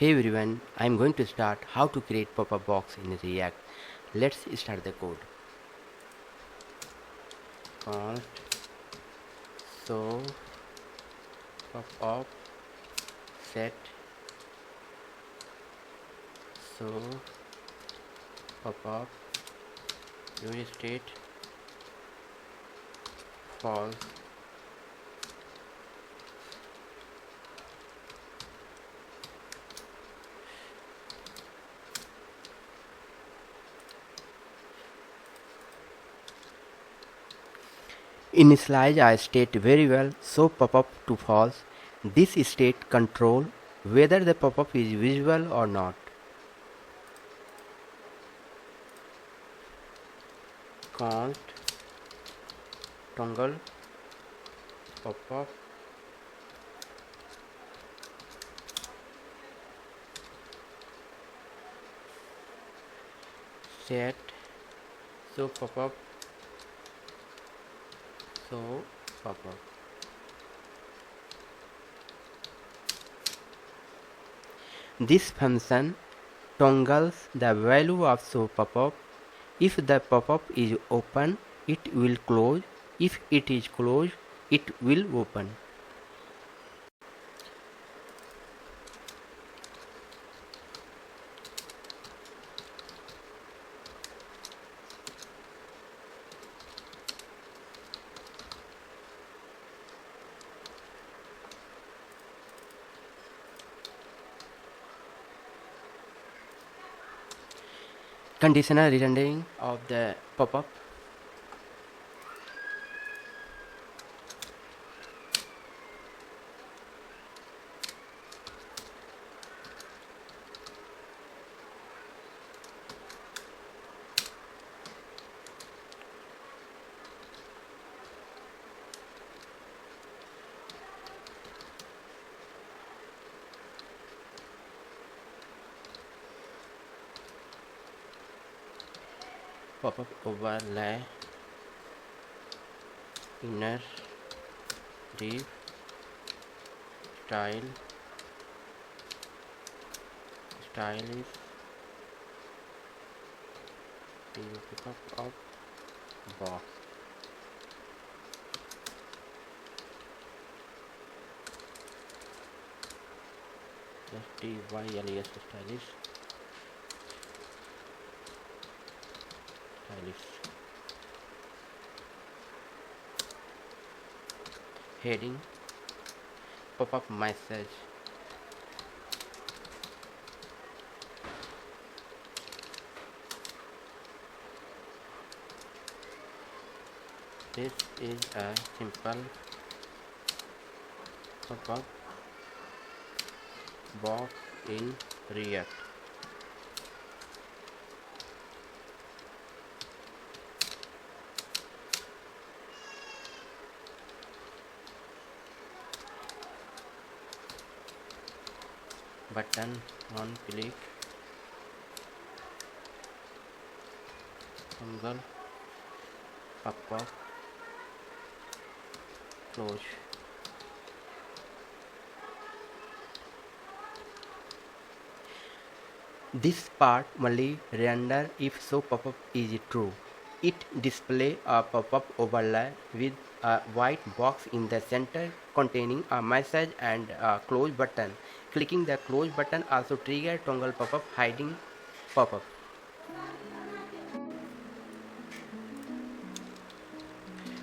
Hey everyone, I am going to start how to create pop-up box in React. Let's start the code. Const show pop-up set show pop-up use state false. Initialize a state variable show pop-up to false. This state control whether the pop-up is visible or not. Const toggle pop-up set show pop-up pop-up. This function toggles the value of show pop-up. If the pop-up is open, it will close. If it is closed, it will open. Conditional rendering of the pop-up. Pop-up overlay inner div style is pop-up box. styles heading pop-up message. This is a simple pop-up box in React. Button on click toggle pop-up close. This part only render if show pop-up is true. It display a pop-up overlay with a white box in the center containing a message and a close button. Clicking the close button also trigger toggle pop-up hiding pop-up.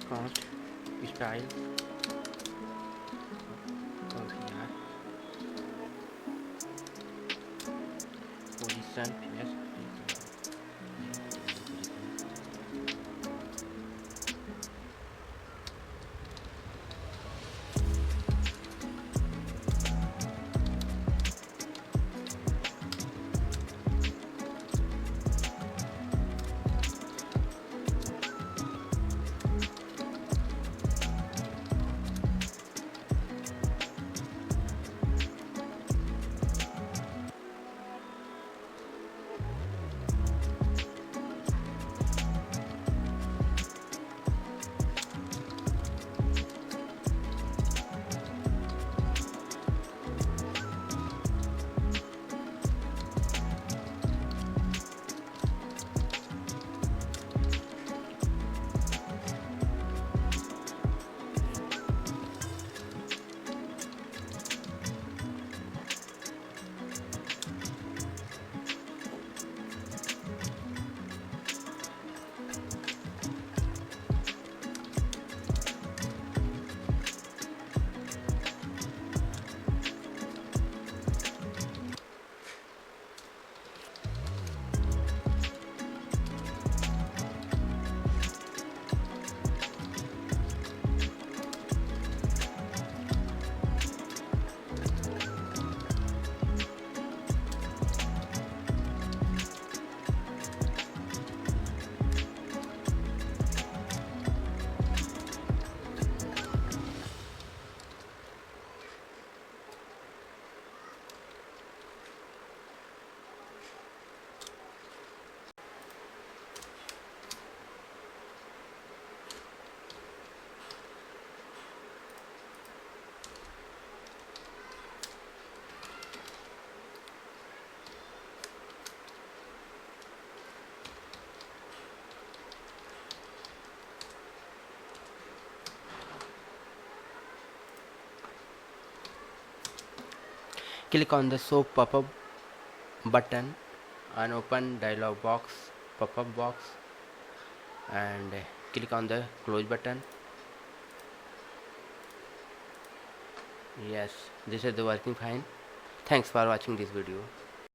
Const style position yes. Click on the show pop-up button and open dialog box, pop-up box, and click on the close button. Yes, this is the working fine. Thanks for watching this video.